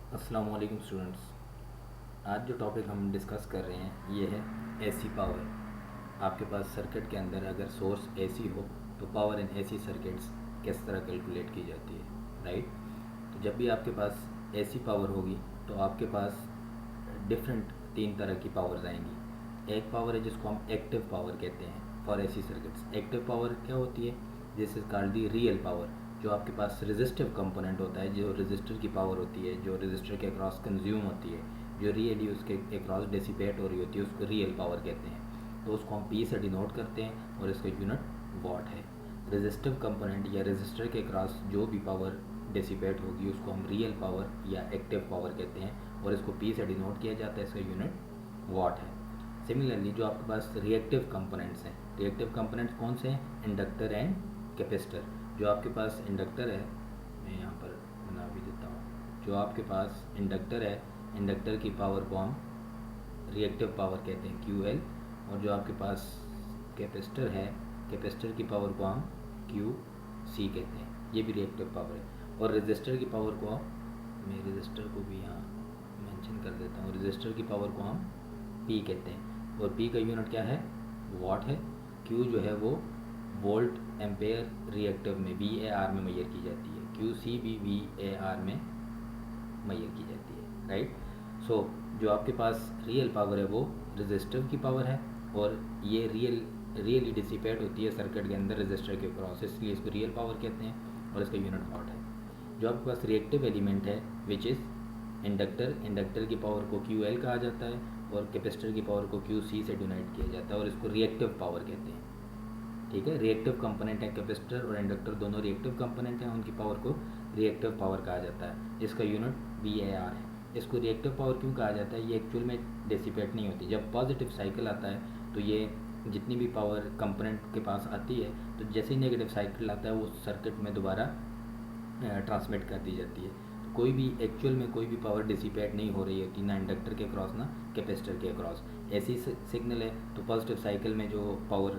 अस्सलाम वालेकुम स्टूडेंट्स। आज जो टॉपिक हम डिस्कस कर रहे हैं ये है एसी पावर। आपके पास सर्किट के अंदर अगर सोर्स एसी हो तो पावर इन एसी सर्किट्स किस तरह कैलकुलेट की जाती है, राइट। तो जब भी आपके पास एसी पावर होगी तो आपके पास डिफरेंट तीन तरह की पावर्स आएंगी। एक पावर है जिसको हम एक्टिव पावर कहते हैं for AC circuits. Active power क्या होती है? This is called the real power. जो आपके पास रेजिस्टिव कंपोनेंट होता है, जो रेजिस्टर की पावर होती है, जो रेजिस्टर के अक्रॉस कंज्यूम होती है, जो रियली उसके अक्रॉस डिसिपेट हो रही होती है, उसको रियल पावर कहते हैं। तो उसको हम पी से डिनोट करते हैं और इसका यूनिट वॉट है। रेजिस्टिव कंपोनेंट या रेजिस्टर के अक्रॉस जो भी पावर डिसिपेट होगी उसको हम रियल पावर या एक्टिव पावर कहते हैं और इसको पी से डिनोट किया जाता है, इसका यूनिट वॉट है। सिमिलरली जो आपके पास रिएक्टिव कंपोनेंट्स हैं, रिएक्टिव कंपोनेंट्स कौन से हैं? Inductor and capacitor. जो आपके पास इंडक्टर है, मैं यहाँ पर बना भी देता हूँ। जो आपके पास इंडक्टर है, इंडक्टर की पावर को हम रिएक्टिव पावर कहते हैं क्यू एल। और जो आपके पास कैपेसिटर है, कैपेसिटर की पावर को हम क्यू सी कहते हैं, ये भी रिएक्टिव पावर है। और रजिस्टर की पावर को मैं रजिस्टर को भी यहाँ मेंशन कर देता हूँ। रजिस्टर की पावर को हम पी कहते हैं और पी का यूनिट क्या है? वॉट है। क्यू जो है वो वोल्ट एम्पेयर रिएक्टिव में वी ए आर में मैयर की जाती है, क्यू सी भी वी ए आर में मैयर की जाती है, राइट। सो जो आपके पास रियल पावर है वो रेजिस्टिव की पावर है और ये रियली डिसिपेट होती है सर्किट के अंदर रेजिस्टर के क्रॉस, इसलिए इसको रियल पावर कहते हैं और इसका यूनिट वॉट है। जो आपके पास रिएक्टिव एलिमेंट है विच इज़ इंडक्टर, इंडक्टर की पावर को क्यू एल कहा जाता है और कैपेसिटर की पावर को क्यू सी से डिनोट किया जाता है और इसको रिएक्टिव पावर कहते हैं। ठीक है, रिएक्टिव कंपोनेंट है कैपेसिटर और इंडक्टर, दोनों रिएक्टिव कंपोनेंट हैं, उनकी पावर को रिएक्टिव पावर कहा जाता है। इसका यूनिट वी ए आर है। इसको रिएक्टिव पावर क्यों कहा जाता है? ये एक्चुअल में डिसिपेट नहीं होती। जब पॉजिटिव साइकिल आता है तो ये जितनी भी पावर कंपोनेंट के पास आती है तो जैसे ही नेगेटिव साइकिल आता है वो सर्किट में दोबारा ट्रांसमिट कर दी जाती है। तो कोई भी एक्चुअल में कोई भी पावर डिसिपेट नहीं हो रही होती, ना इंडक्टर के अक्रॉस ना कैपेसिटर के अक्रॉस। ऐसी सिग्नल है तो पॉजिटिव साइकिल में जो पावर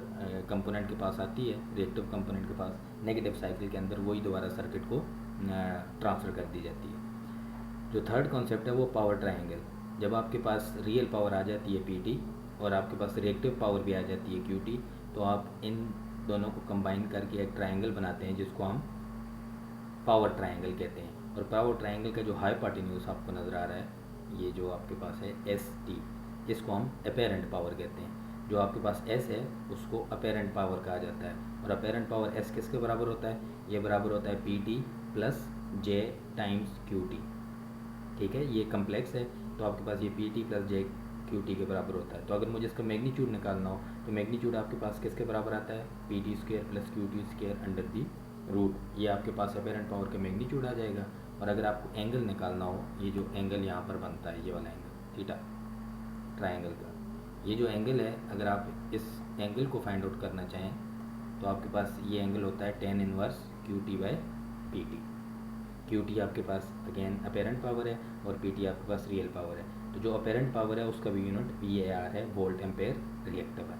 कंपोनेंट के पास आती है, रिएक्टिव कंपोनेंट के पास, नेगेटिव साइकिल के अंदर वही दोबारा सर्किट को ट्रांसफ़र कर दी जाती है। जो थर्ड कॉन्सेप्ट है वो पावर ट्रायंगल। जब आपके पास रियल पावर आ जाती है पी और आपके पास रिएक्टिव पावर भी आ जाती है क्यू, तो आप इन दोनों को कंबाइन करके एक ट्रायंगल बनाते हैं जिसको हम पावर ट्रायंगल कहते हैं। और पावर ट्रायंगल का जो हाइपोटेन्यूज आपको नज़र आ रहा है, ये जो आपके पास है एस टी, इसको हम अपेरेंट पावर कहते हैं। जो आपके पास एस है उसको अपेरेंट पावर कहा जाता है और अपेरेंट पावर एस किसके बराबर होता है? ये बराबर होता है पी टी प्लस जे टाइम्स क्यू टी। ठीक है, ये कम्प्लेक्स है तो आपके पास ये पी टी प्लस जे क्यू टी के बराबर होता है। तो अगर मुझे इसका मैग्नीट्यूड निकालना हो तो मैग्नीट्यूड आपके पास किसके बराबर आता है? P T square plus Q T square under the root. ये आपके पास अपेरेंट पावर का मैग्नीट्यूड आ जाएगा। और अगर आपको एंगल निकालना हो, ये जो एंगल यहाँ पर बनता है, ये वाला एंगल थीटा ट्रायंगल का, ये जो एंगल है, अगर आप इस एंगल को फाइंड आउट करना चाहें तो आपके पास ये एंगल होता है tan inverse Q T by P T. Q T आपके पास अगेन अपेरेंट पावर है और पी टी आपके पास रियल पावर है। तो जो अपेरेंट पावर है उसका भी यूनिट वी ए आर है, वोल्ट एम्पेयर रिएक्टिव है।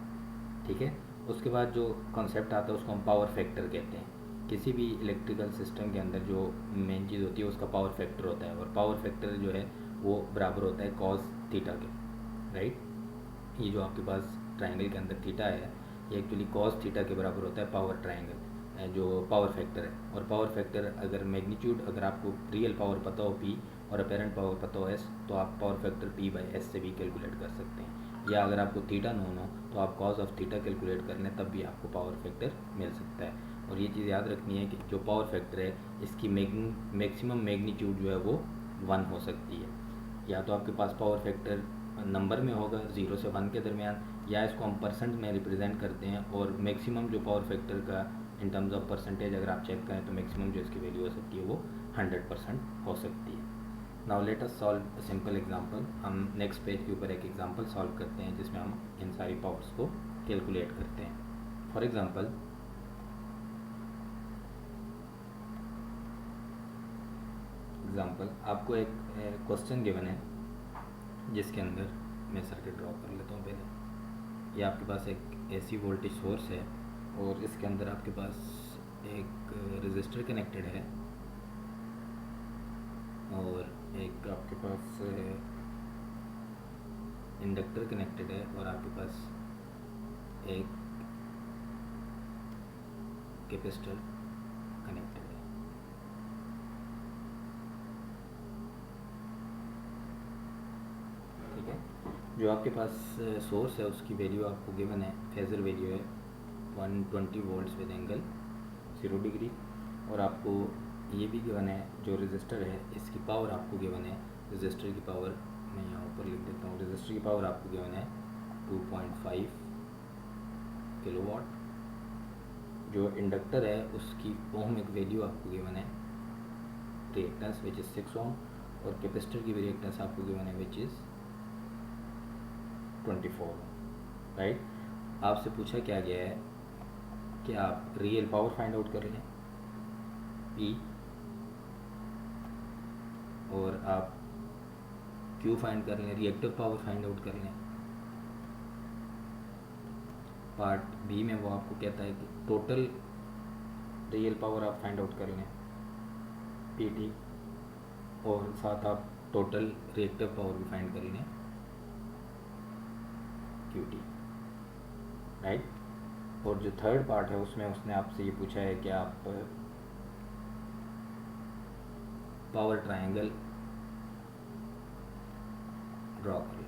ठीक है, उसके बाद जो कॉन्सेप्ट आता है उसको हम पावर फैक्टर कहते हैं। किसी भी इलेक्ट्रिकल सिस्टम के अंदर जो मेन चीज़ होती है उसका पावर फैक्टर होता है और पावर फैक्टर जो है वो बराबर होता है कॉस थीटा के, राइट। ये जो आपके पास ट्रायंगल के अंदर थीटा है ये एक्चुअली कॉस थीटा के बराबर होता है पावर ट्रायंगल जो पावर फैक्टर है। और पावर फैक्टर अगर मैग्नीट्यूड, अगर आपको रियल पावर पता हो पी और अपेरेंट पावर पता हो एस, तो आप power factor P by S से भी कैलकुलेट कर सकते हैं। या अगर आपको थीटा नोन हो तो आप कॉस ऑफ थीटा कैलकुलेट कर लें, तब भी आपको पावर फैक्टर मिल सकता है। और ये चीज़ याद रखनी है कि जो पावर फैक्टर है इसकी मैक्सिमम मैग्नीट्यूड जो है वो 1 हो सकती है। या तो आपके पास पावर फैक्टर नंबर में होगा 0 से 1 के दरमियान, या इसको हम परसेंट में रिप्रेजेंट करते हैं। और मैक्सिमम जो पावर फैक्टर का इन टर्म्स ऑफ परसेंटेज अगर आप चेक करें तो मैक्सिमम जो इसकी वैल्यू हो सकती है वो 100% हो सकती है। Now let us solve a simple example. हम नेक्स्ट पेज के ऊपर एक एग्जांपल सॉल्व करते हैं जिसमें हम इन सारी पावर्स को कैलकुलेट करते हैं। फॉर एग्जांपल आपको एक क्वेश्चन गिवन है जिसके अंदर मैं सर्किट ड्रॉ कर लेता हूँ पहले। ये आपके पास एक एसी वोल्टेज सोर्स है और इसके अंदर आपके पास एक रेजिस्टर कनेक्टेड है और एक आपके पास इंडक्टर कनेक्टेड है और आपके पास एक कैपेसिटर कनेक्टेड है। ठीक है, जो आपके पास सोर्स है उसकी वैल्यू आपको गिवन है, फेजर वैल्यू है 120 वोल्ट्स विद एंगल 0 डिग्री, और आपको ये भी गिवन है जो रजिस्टर है इसकी पावर आपको गिवन है, रजिस्टर की पावर मैं यहाँ ऊपर लिख देता हूँ, रजिस्टर की पावर आपको गिवन है 2.5 किलोवाट। जो इंडक्टर है उसकी ओहमिक वैल्यू आपको गिवन है, रिएक्टेंस विच इज़ 6 ओम, और कैपेसिटर की भी रिएक्टेंस आपको गिवन है विच इज़ 24 ओम। राइट, आपसे पूछा क्या गया है कि आप रियल पावर फाइंड आउट कर लें P, और आप Q फाइंड कर लें, रिएक्टिव पावर फाइंड आउट कर लें। पार्ट बी में वो आपको कहता है कि टोटल रियल पावर आप फाइंड आउट कर लें PT, और साथ आप टोटल रिएक्टिव पावर भी फाइंड कर लें QT। राइट, और जो थर्ड पार्ट है उसमें उसने आपसे ये पूछा है कि आप पावर ट्रायंगल ड्रॉ कर लें।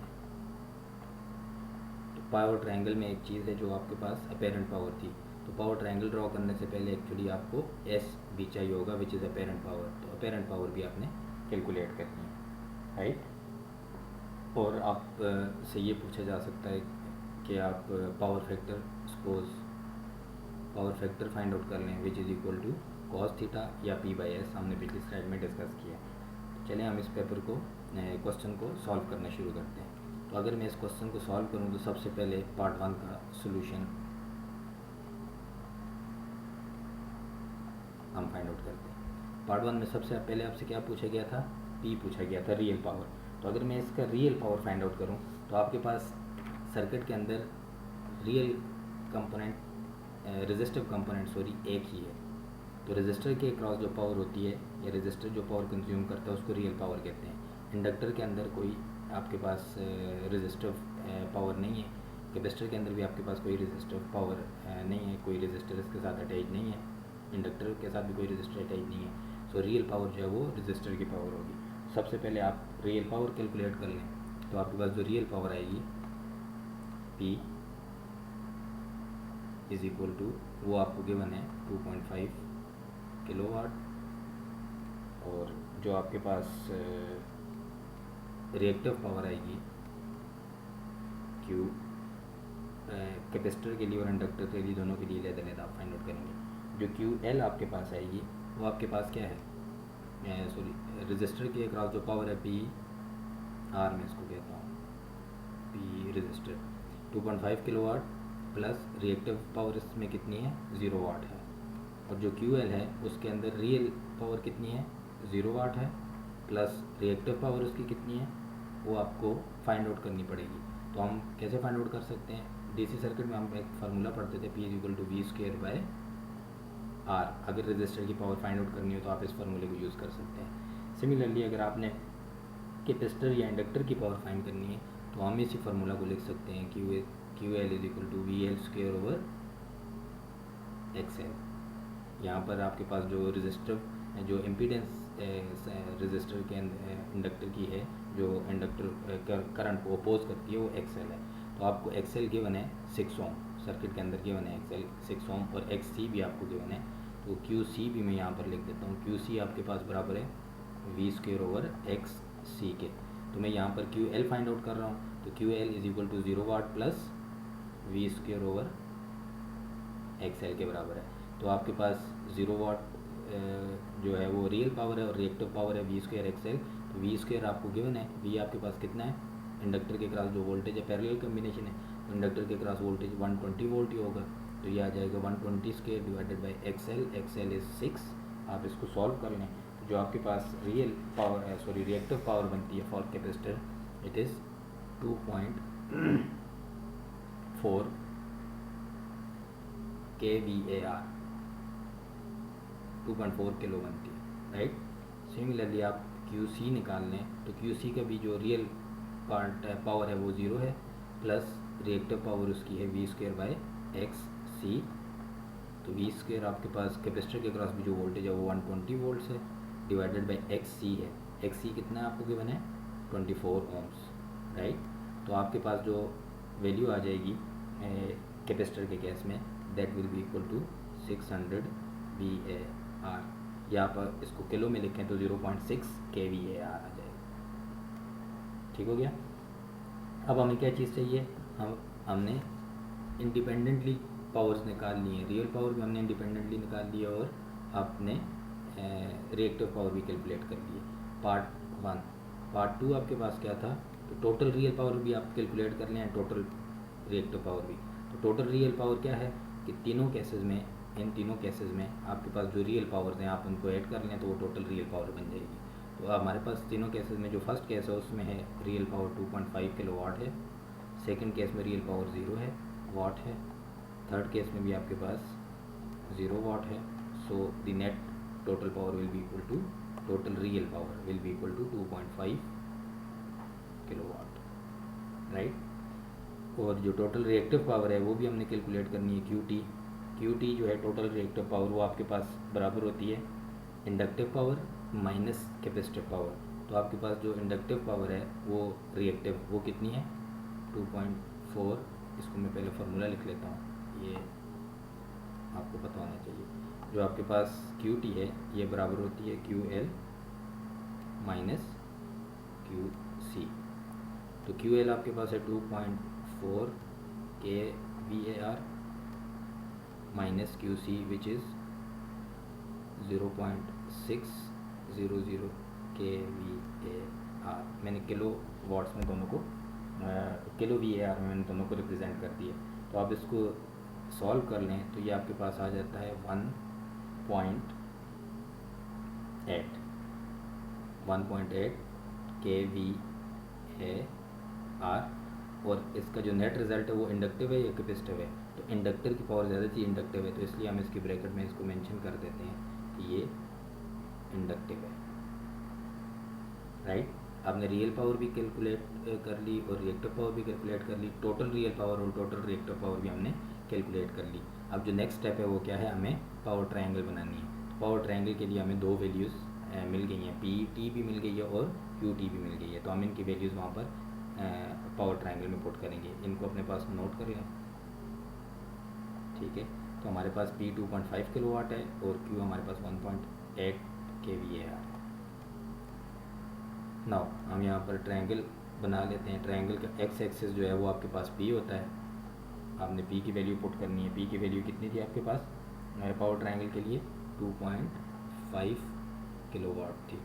तो पावर ट्रायंगल में एक चीज़ है जो आपके पास अपेरेंट पावर थी, तो पावर ट्रायंगल ड्रॉ करने से पहले एक्चुअली आपको S भी चाहिए होगा विच इज़ अपेरेंट पावर, तो अपेरेंट पावर भी आपने कैलकुलेट करनी है। राइट, और आप से ये पूछा जा सकता है कि आप power factor suppose power factor find out कर लें which is equal to cos theta या P/S, हमने पिछली स्लाइड में डिस्कस किया। तो चलिए हम इस पेपर को क्वेश्चन को सॉल्व करना शुरू करते हैं। तो अगर मैं इस क्वेश्चन को सॉल्व करूं तो सबसे पहले पार्ट 1 का सॉल्यूशन हम फाइंड आउट करते हैं। पार्ट 1 में सबसे पहले आपसे क्या पूछा गया था, P पूछा गया था, रियल पावर। तो अगर मैं इसका रियल पावर फाइंड आउट करूं तो आपके पास सर्किट के अंदर रियल कंपोनेंट रेजिस्टिव कंपोनेंट एक ही है। तो रेजिस्टर के अक्रॉस जो पावर होती है या रेजिस्टर जो पावर कंज्यूम करता है उसको रियल पावर कहते हैं। इंडक्टर के अंदर कोई आपके पास रेजिस्टिव पावर नहीं है, कैपेसिटर के अंदर भी आपके पास कोई रेजिस्टिव पावर नहीं है, कोई रेजिस्टर इसके साथ अटैच नहीं है, इंडक्टर के साथ भी कोई रेजिस्टर अटैच नहीं है। सो रियल पावर जो है वो रेजिस्टर की पावर होगी। सबसे पहले आप रियल पावर कैलकुलेट कर लें, तो आपके पास जो रियल पावर आएगी P इज़ इक्वल टू, वो आपको गिवन है 2.5 किलोवाट, और जो आपके पास रिएक्टिव पावर आएगी Q, कैपेसिटर के लिए और इंडक्टर के लिए, दोनों के लिए लेदा आप फाइंड आउट करेंगे। जो QL आपके पास आएगी वो आपके पास क्या है, सॉरी रजिस्टर के अक्रॉस जो पावर है PR में इसको कहता हूँ, P register 2.5 kilowatt plus reactive power इसमें कितनी है 0 वाट है, और जो QL है उसके अंदर रियल पावर कितनी है 0 वाट है, प्लस रिएक्टिव पावर उसकी कितनी है वो आपको फाइंड आउट करनी पड़ेगी। तो हम कैसे फाइंड आउट कर सकते हैं, DC सर्किट में हम एक फार्मूला पढ़ते थे P इक्वल टू V²/R। अगर रजिस्टर की पावर फाइंड आउट करनी हो तो आप इस फार्मूले को यूज़ कर सकते हैं। सिमिलरली अगर आपने कैपेसिटर या इंडक्टर की पावर फाइंड करनी है तो हम इसी फार्मूला को लिख सकते हैं QL is equal to VL² XL। यहाँ पर आपके पास जो रजिस्टर जो इम्पीडेंस रजिस्टर के इंडक्टर की है, जो इंडक्टर करंट को अपोज करती है वो XL है। तो आपको XL गिवन है 6 ओम, सर्किट के अंदर गिवन है XL 6 ओम, और XC भी आपको गिवन है। तो QC भी मैं यहाँ पर लिख देता हूँ, QC आपके पास बराबर है V²/XC के। तो मैं यहाँ पर QL फाइंड आउट कर रहा हूँ, तो QL is equal to 0 watt plus V²/XL के बराबर है। तो आपके पास 0 वाट जो है वो रियल पावर है और रिएक्टिव पावर है V²XL। तो V² आपको गिवन है, V आपके पास कितना है, इंडक्टर के क्रॉस जो वोल्टेज है पैरेलल कम्बिनेशन है, तो इंडक्टर के क्रॉस वोल्टेज 120 वोल्ट ही होगा। तो ये आ जाएगा 120² divided by XL, XL is 6। आप इसको सॉल्व कर लें तो जो आपके पास रियल पावर है, सॉरी रिएक्टिव पावर बनती है for capacitor, it is 2.4 kVAR, 2.4 kilo बनती है। राइट, सिमिलरली आप क्यू सी निकाल लें तो क्यू सी का भी जो रियल पार्ट है पावर है वो 0 है, प्लस रिएक्टिव पावर उसकी है वी स्क्वायर बाय एक्स सी। तो वी स्क्वायर आपके पास कैपेसिटर के क्रॉस भी जो वोल्टेज है वो 120 वोल्ट्स है, डिवाइडेड बाय एक्स सी है। एक्स सी कितना है आपको गिवन है 24 ओम्स, राइट। तो आपके पास जो वैल्यू आ जाएगी कैपेसिटर के केस में, that will be equal to 600 VAR, या आप इसको किलो में लिखें तो 0.6 kVAR आ जाएगा। ठीक हो गया। अब हमें क्या चीज़ चाहिए, हमने इंडिपेंडेंटली पावर्स निकाल ली है, रियल पावर भी हमने इंडिपेंडेंटली निकाल ली है और आपने रिएक्टिव पावर भी कैलकुलेट कर ली है। पार्ट 1। पार्ट 2 आपके पास क्या था, तो टोटल रियल पावर भी आप कैलकुलेट कर लें, टोटल रिएक्टिव पावर भी। तो टोटल रियल पावर क्या है कि तीनों केसेस में, इन तीनों केसेस में आपके पास जो रियल पावर्स हैं आप उनको ऐड कर लें तो वो टोटल रियल पावर बन जाएगी। तो हमारे पास तीनों केसेस में जो फर्स्ट केस है उसमें है रियल पावर 2.5 किलोवाट है, सेकंड केस में रियल पावर 0 है वाट है, थर्ड केस में भी आपके पास 0 वाट है। So the net total power will be equal to, total real power will be equal to 2.5 kilowatt, right. और जो टोटल रिएक्टिव पावर है वो भी हमने कैलकुलेट करनी है, क्यू टी जो है टोटल रिएक्टिव पावर, वो आपके पास बराबर होती है inductive power minus capacitive power. तो आपके पास जो इंडक्टिव पावर है वो रिएक्टिव वो कितनी है 2.4, इसको मैं पहले फार्मूला लिख लेता हूँ, ये आपको पता होना चाहिए। जो आपके पास क्यू टी है ये बराबर होती है Q L minus Q C. तो क्यू एल आपके पास है 2.4 kVAR minus Q C which is 0.600 kVAR। मैंने किलो वाट्स में दोनों को, किलो VAR में मैंने दोनों को रिप्रेजेंट कर दिया। तो आप इसको सॉल्व कर लें तो ये आपके पास आ जाता है 1.8 kVAR। और इसका जो नेट रिज़ल्ट है वो इंडक्टिव है या कैपेसिटिव है, तो इंडक्टर की पावर ज़्यादा थी, इंडक्टिव है, तो इसलिए हम इसके ब्रैकेट में इसको मेंशन कर देते हैं कि ये इंडक्टिव है, राइट। आपने रियल पावर भी कैलकुलेट कर ली और रिएक्टिव पावर भी कैलकुलेट कर ली, टोटल रियल पावर और टोटल रिएक्टिव पावर भी हमने कैलकुलेट कर ली। अब जो नेक्स्ट स्टेप है वो क्या है, हमें पावर ट्रायंगल बनानी है। तो पावर ट्रायंगल के लिए हमें दो वैल्यूज़ मिल गई हैं, पी टी भी मिल गई है और क्यू टी भी मिल गई है। तो हम इनकी वैल्यूज़ वहाँ पर पावर ट्रायंगल में पुट करेंगे, इनको अपने पास नोट कर लें, ठीक है। तो हमारे पास P 2.5 किलोवाट है और Q हमारे पास 1.8 kVAR है। नाउ हम यहाँ पर ट्रायंगल बना लेते हैं। ट्रायंगल का एक्स एक्सिस जो है वो आपके पास P होता है, आपने P की वैल्यू पुट करनी है। P की वैल्यू कितनी थी आपके पास पावर ट्रायंगल के लिए 2.5 किलोवाट थी।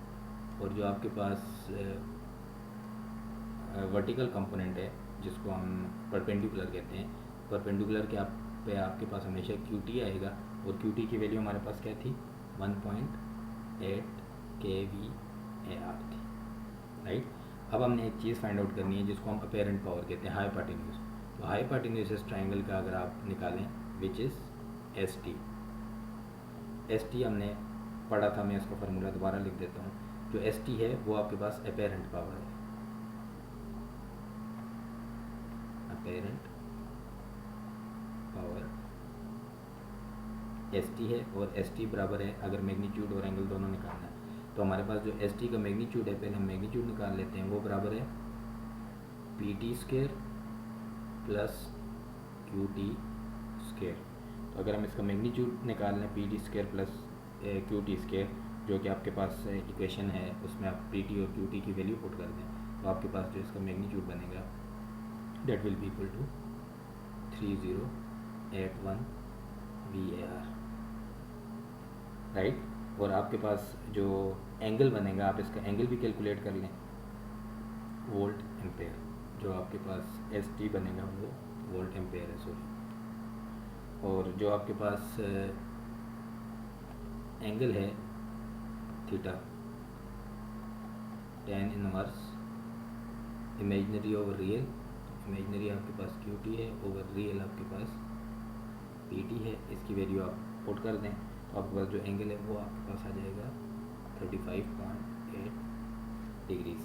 और जो आपके पास वर्टिकल कंपोनेंट है जिसको हम परपेंडिकुलर कहते हैं, परपेंडिकुलर के आपके पास हमेशा क्यू टी आएगा और क्यू टी की वैल्यू हमारे पास क्या थी 1.8 kVAR थी, राइट। अब हमने एक चीज़ फाइंड आउट करनी है जिसको हम अपेरेंट पावर कहते हैं, हाइपोटेन्यूज। तो हाइपोटेन्यूज इस ट्रायंगल का अगर आप निकालें which is S T. S T हमने पढ़ा था, मैं इसका फार्मूला दोबारा लिख देता हूँ। जो एस टी है वो आपके पास अपेरेंट पावर है, अपेरेंट पावर एस टी है। और एस टी बराबर है, अगर मैग्नीट्यूड और एंगल दोनों निकालना है तो हमारे पास जो एस टी का मैग्नीट्यूड है, पहले हम मैग्नीट्यूड निकाल लेते हैं, वो बराबर है P T square plus Q T square. तो अगर हम इसका मैग्नीट्यूड निकाल लें P T square plus Q T square, जो कि आपके पास इक्वेशन है, उसमें आप पी टी और क्यू टी की वैल्यू पुट कर दें तो आपके पास जो इसका मैग्नीट्यूड बनेगा that will be equal to 3081 VAR, right. और आपके पास जो एंगल बनेगा, आप इसका एंगल भी कैलकुलेट कर लें, वोल्ट एम्पेयर। जो आपके पास एस टी बनेगा वो वोल्ट एम्पेयर है, सॉरी। और जो आपके पास एंगल है theta, tan inverse imaginary over real, imaginary आपके पास क्यू टी है ओवर रियल आपके पास पी टी है, इसकी वैल्यू आप पुट कर दें तो आपके पास जो एंगल है वो आपके पास आ जाएगा 35.8 degrees,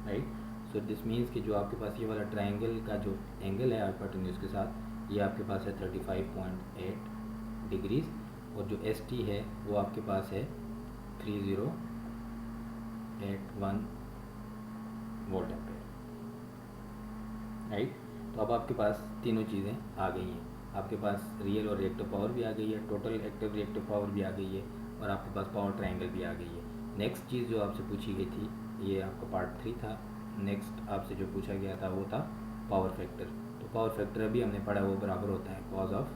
right. So this means कि जो आपके पास ये वाला ट्रायंगल का जो एंगल है हाइपोटेन्यूज के साथ, ये आपके पास है 35.8 डिग्रीज, और जो एस टी है वो आपके पास है 3081 वोल्ट एम्पेयर, राइट। तो अब आपके पास तीनों चीज़ें आ गई हैं, आपके पास रियल और रिएक्टिव पावर भी आ गई है, टोटल एक्टिव रिएक्टिव पावर भी आ गई है, और आपके पास पावर ट्रायंगल भी आ गई है। नेक्स्ट चीज़ जो आपसे पूछी गई थी, ये आपका पार्ट 3 था। नेक्स्ट आपसे जो पूछा गया था वो था पावर फैक्टर। तो पावर फैक्टर अभी हमने पढ़ा, वो बराबर होता है कॉज ऑफ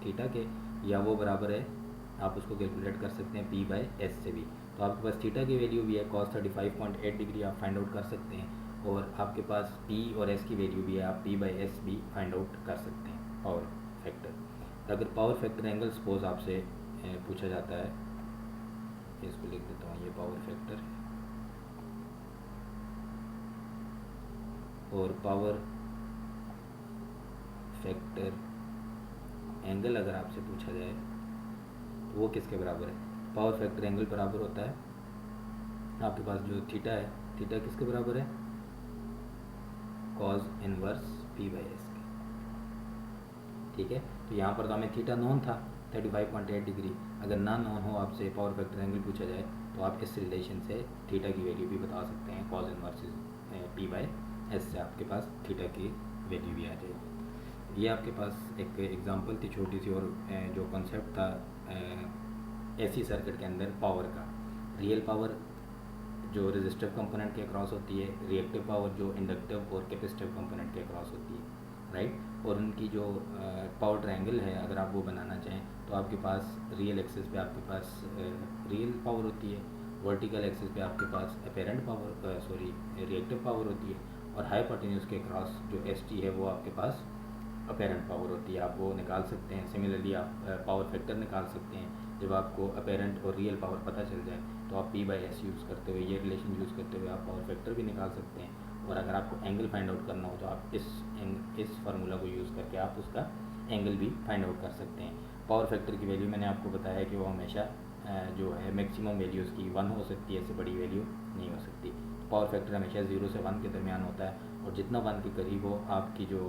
थीटा के, या वो बराबर है, आप उसको कैलकुलेट कर सकते हैं P बाई एस से भी। तो आपके पास थीटा की वैल्यू भी है cos 35.8 डिग्री, आप फाइंड आउट कर सकते हैं, और आपके पास P और S की वैल्यू भी है, आप P बाई एस भी फाइंड आउट कर सकते हैं पावर फैक्टर। तो अगर पावर फैक्टर एंगल सपोज आपसे पूछा जाता है, इसको लिख देता हूँ, ये पावर फैक्टर है, और पावर फैक्टर एंगल अगर आपसे पूछा जाए तो वो किसके बराबर है? पावर फैक्टर एंगल बराबर होता है आपके पास जो थीटा है, थीटा किसके बराबर है? Cause inverse P by S के, ठीक है। तो यहाँ पर तो हमें थीटा नोन था 35.8 डिग्री, अगर ना नोन हो आपसे पावर फैक्टर एंगल पूछा जाए तो आप इस रिलेशन से थीटा की वैल्यू भी बता सकते हैं, cause inverse P by S से आपके पास थीटा की वैल्यू भी आ जाएगी। ये आपके पास एक एग्जांपल थी छोटी सी, और जो कॉन्सेप्ट था एसी सर्किट के अंदर पावर का, रियल पावर जो रेजिस्टिव कंपोनेंट के अक्रॉस होती है, रिएक्टिव पावर जो इंडक्टिव और कैपेसिटिव कंपोनेंट के अक्रॉस होती है, राइट। और उनकी जो पावर ट्रायंगल है, अगर आप वो बनाना चाहें तो आपके पास रियल एक्सिस पे आपके पास रियल पावर होती है, वर्टिकल एक्सिस पे आपके पास अपेरेंट पावर रिएक्टिव पावर होती है, और हाइपोटेन्यूज के अक्रॉस जो एस टी है वो आपके पास अपेरेंट पावर होती है, आप वो निकाल सकते हैं। सिमिलरली आप पावर फैक्टर निकाल सकते हैं, जब आपको अपेरेंट और रियल पावर पता चल जाए तो आप P बाई एस यूज़ करते हुए, ये रिलेशन यूज़ करते हुए आप पावर फैक्टर भी निकाल सकते हैं। और अगर आपको एंगल फाइंड आउट करना हो तो आप इस फार्मूला को यूज़ करके आप उसका एंगल भी फाइंड आउट कर सकते हैं। पावर फैक्टर की वैल्यू मैंने आपको बताया कि वो हमेशा जो है मैक्सिमम वैल्यू उसकी 1 हो सकती है, इससे बड़ी वैल्यू नहीं हो सकती। पावर फैक्टर हमेशा 0 से 1 के दरमियान होता है, और जितना 1 के करीब हो आपकी जो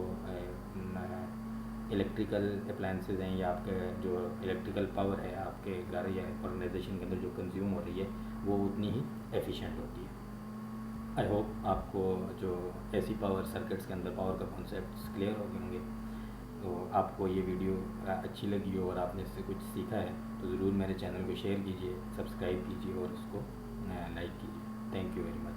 इलेक्ट्रिकल अप्लायंसेज हैं या आपके जो इलेक्ट्रिकल पावर है आपके घर या ऑर्गेनाइजेशन के अंदर जो कंज्यूम हो रही है वो उतनी ही एफिशिएंट होती है। आई होप आपको जो एसी पावर सर्किट्स के अंदर पावर का कॉन्सेप्ट क्लियर हो गए होंगे। तो आपको ये वीडियो अच्छी लगी हो और आपने इससे कुछ सीखा है तो ज़रूर मेरे चैनल को शेयर कीजिए, सब्सक्राइब कीजिए और उसको लाइक कीजिए। Thank you very much.